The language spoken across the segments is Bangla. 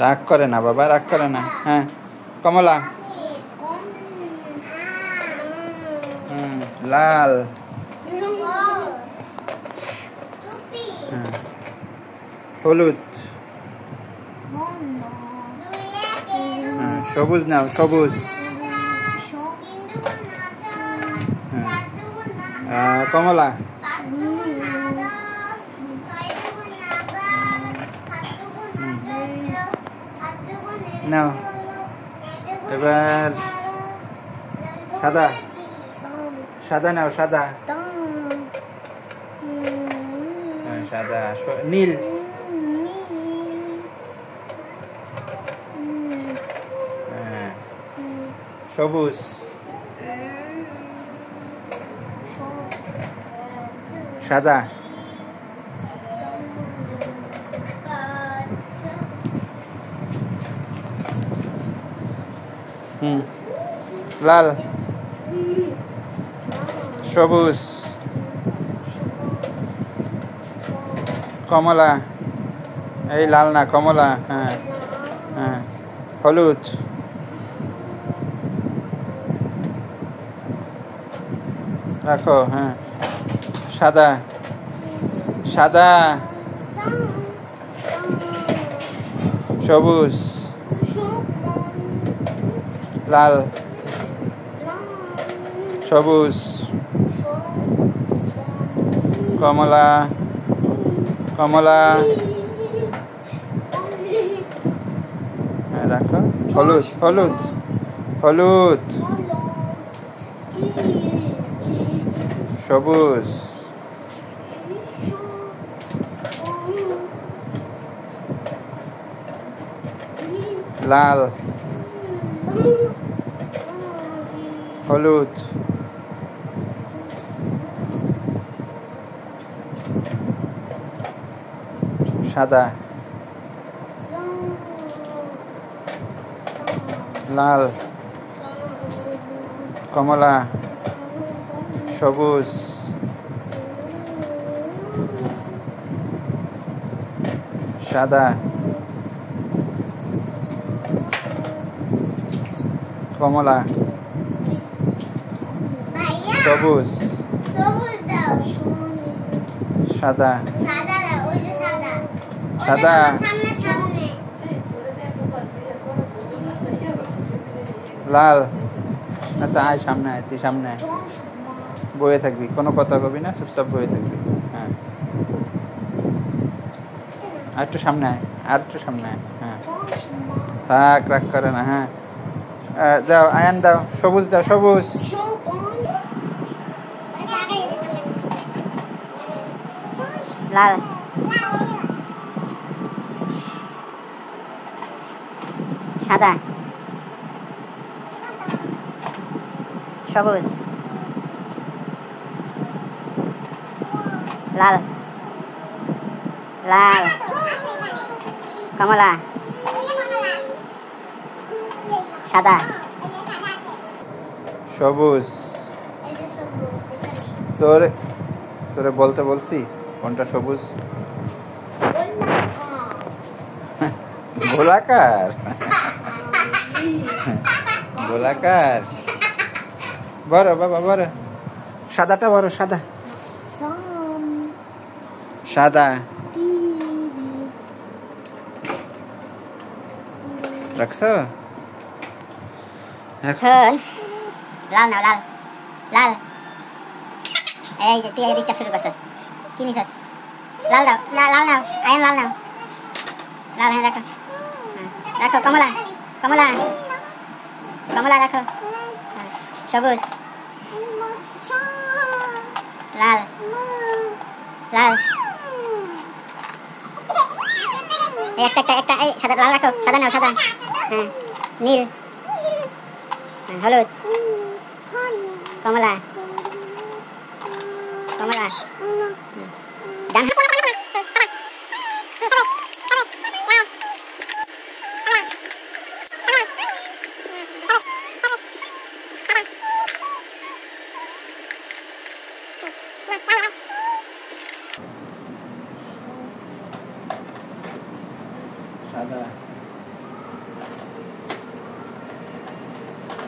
রাগ করে না বাবা, রাগ করে না। হ্যাঁ, কমলা। লাল। হলুদ। সবুজ নাও, সবুজ। কমলা। নাও এবার সাদা। সাদা নাও, সাদা। সাদা। নীল। সবুজ। সাদা। লাল। সবুজ। কমলা। এই লাল না, কমলা। হ্যাঁ হ্যাঁ। হলুদ। রাখো। হ্যাঁ। সাদা। সাদা। সবুজ। লাল। সবুজ। কমলা। কমলা। রাখো। হলুদ। হলুদ। হলুদ। সবুজ। লাল। হলুদ। সাদা। লাল। কমলা। সবুজ। সাদা। কমলা। সবুজ। সাদা। সাদা। লাল। আচ্ছা আয়, সামনে আয়, তুই সামনে আয়। বয়ে থাকবি, কোনো কথা কবি না, চুপচাপ বয়ে থাকবি। হ্যাঁ, আর একটু সামনে আয়, আর একটু সামনে আয়। হ্যাঁ থাক, রাগ করে না। হ্যাঁ দাও, আয়ান দাও, সবুজ দাও, সবুজ। লাল। সাদা। সবুজ। লাল। লাল। কমলা। সাদা। সবুজ। তোরে তোরে বলতে বলছি কোনটা সবুজ? গোলাকার। গোলাকার। বড় বাবা, বড়। সাদাটা বড়, সাদা। সাদা। রাখছো? এখন লাল নাও, লাল। লাল। এই যে তুই ডিস্টার্ব শুরু করছিস, কি নিছিস? লাল দাও, লাল নাও, আয়ন লাল নাও। লাল। হ্যাঁ রাখো, রাখো। কমলা। কমলা। কমলা রাখো। সবুজ। লাল। লাল। একটা একটা একটা, এই সাদা, লাল রাখো, সাদা নাও, সাদা। হ্যাঁ। নীল। হলুদ। কমলা। কমলা। ডান। সাদা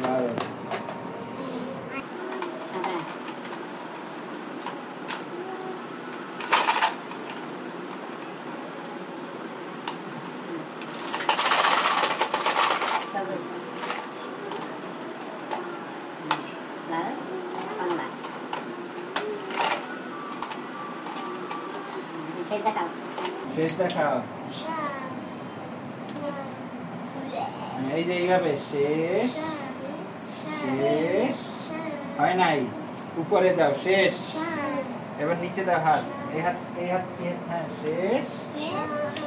লাল সবুজ লাল কমলা শেষ দেখাও শেষ দেখাও এই যে এইভাবে শেষ শেষ হয় নাই উপরে দাও শেষ এবার নিচে দাও হাত এই হাত এই হাত হ্যাঁ শেষ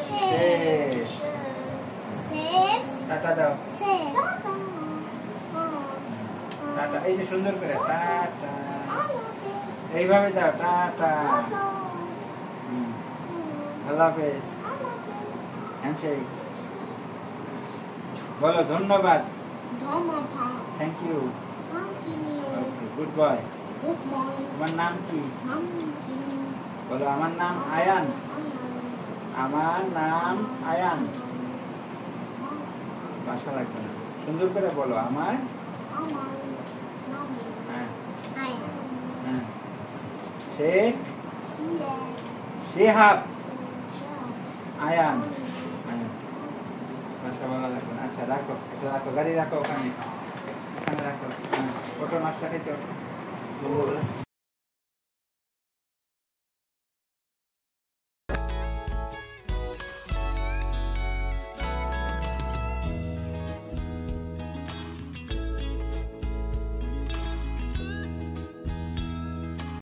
শেষ টাটা দাও টাটা এই যে সুন্দর করে টাটা এইভাবে দাও টাটা আল্লাহ হাফেজ হ্যান্ডশেক বলো ধন্যবাদ থ্যাংক ইউ গুড বয় তোমার নাম কি বলো আমার নাম আয়ান আমার নাম আয়ান ভাষা লাগবে না সুন্দর করে বলো আমার হ্যাঁ হ্যাঁ শেখ শেহাব আয়ান ভাষা বলা লাগবে না আচ্ছা রাখো এটা রাখো গাড়ি রাখো ওখানে রাখো হ্যাঁ ওটো নাস্তা খাইতে